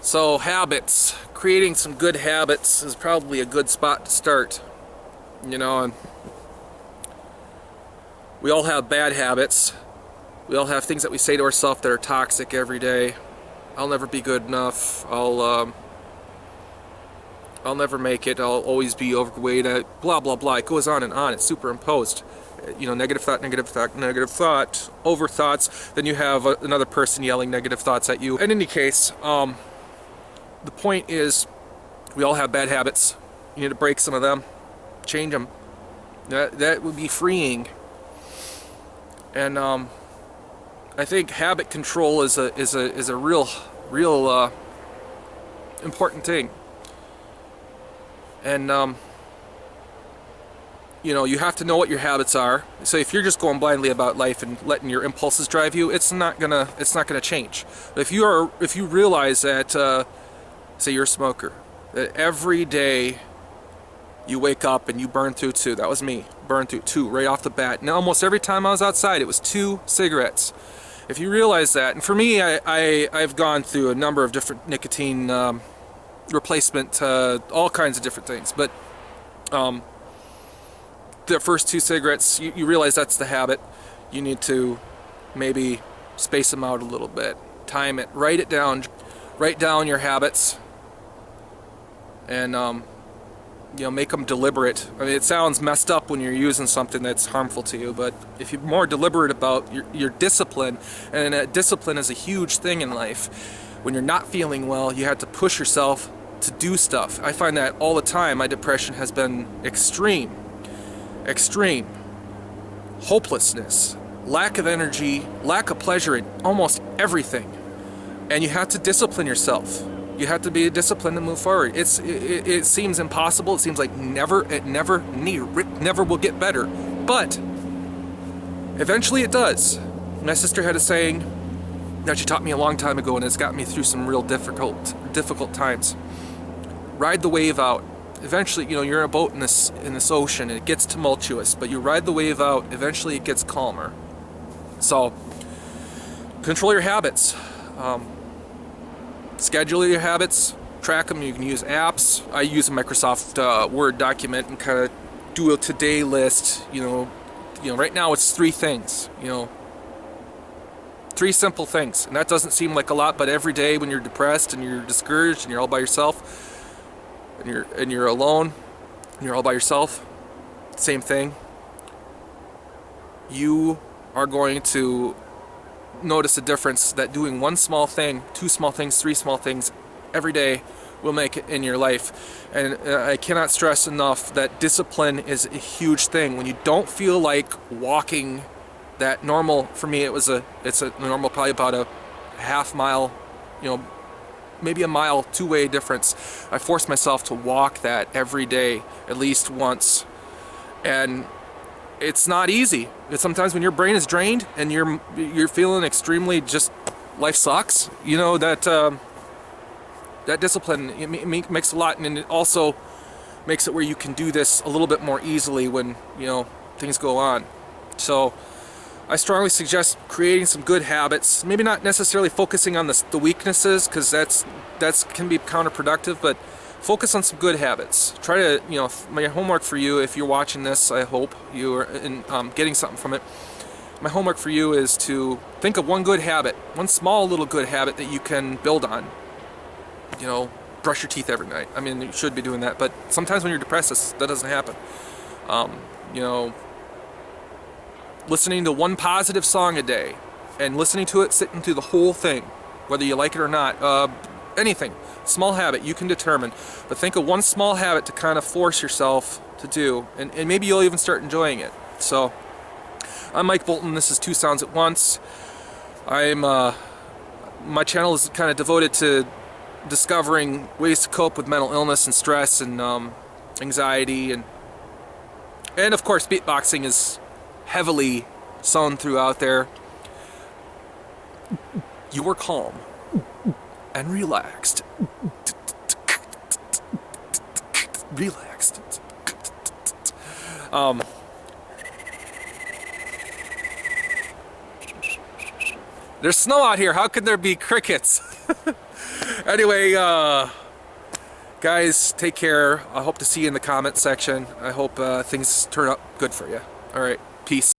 So habits, creating some good habits is probably a good spot to start. And we all have bad habits. We all have things that we say to ourselves that are toxic every day. I'll never be good enough. I'll never make it. I'll always be overweight. Blah blah blah. It goes on and on. It's superimposed. Negative thought, negative thought, negative thought, over thoughts. Then you have another person yelling negative thoughts at you. In any case, the point is, we all have bad habits. You need to break some of them, change them. That would be freeing. And I think habit control is a real important thing. And you have to know what your habits are. So if you're just going blindly about life and letting your impulses drive you, it's not gonna change. But if you realize that, say you're a smoker, that every day you wake up and you burn through two. That was me, burn through two right off the bat. And almost every time I was outside, it was 2 cigarettes. If you realize that, and for me, I've gone through a number of different nicotine replacement, all kinds of different things, but the first 2 cigarettes, you realize that's the habit. You need to maybe space them out a little bit, time it, write it down, write down your habits, and make them deliberate. I mean, it sounds messed up when you're using something that's harmful to you, but if you're more deliberate about your discipline, and discipline is a huge thing in life. When you're not feeling well, you have to push yourself to do stuff. I find that all the time. My depression has been extreme. Hopelessness, lack of energy, lack of pleasure in almost everything. And you have to discipline yourself. You have to be disciplined to move forward. It seems impossible. It seems like it never will get better. But eventually it does. My sister had a saying that she taught me a long time ago, and it's got me through some real difficult times. Ride the wave out. Eventually, you're in a boat in this ocean, and it gets tumultuous, but you ride the wave out. Eventually it gets calmer. So control your habits. Schedule your habits, track them. You can use apps. I use a Microsoft Word document and kind of do a today list. Right now it's 3 things. 3 simple things, and that doesn't seem like a lot. But every day when you're depressed and you're discouraged and you're all by yourself, and you're alone, and you're all by yourself, same thing. You are going to notice a difference that doing 1 small thing, 2 small things, 3 small things every day will make it in your life. And I cannot stress enough that discipline is a huge thing. When you don't feel like walking that normal, for me it's a normal, probably about a half mile, maybe a mile, 2-way difference. I force myself to walk that every day at least once. And it's not easy. Sometimes when your brain is drained and you're feeling extremely just life sucks, that discipline, it makes a lot, and it also makes it where you can do this a little bit more easily when things go on. So I strongly suggest creating some good habits. Maybe not necessarily focusing on the weaknesses, because that's can be counterproductive, but focus on some good habits. Try to, my homework for you, if you're watching this, I hope you are getting something from it. My homework for you is to think of 1 good habit, 1 small little good habit that you can build on. Brush your teeth every night. I mean, you should be doing that, but sometimes when you're depressed, that doesn't happen. Listening to 1 positive song a day, and listening to it, sitting through the whole thing, whether you like it or not. Anything, small habit you can determine, but think of 1 small habit to kind of force yourself to do, and maybe you'll even start enjoying it. So I'm Mike Bolton. This is 2 Sounds at Once. My channel is kind of devoted to discovering ways to cope with mental illness and stress and anxiety, and of course beatboxing is heavily sown throughout there. You are calm and relaxed. There's snow out here. How could there be crickets? Anyway, guys, take care. I hope to see you in the comment section. I hope things turn out good for you. All right, peace.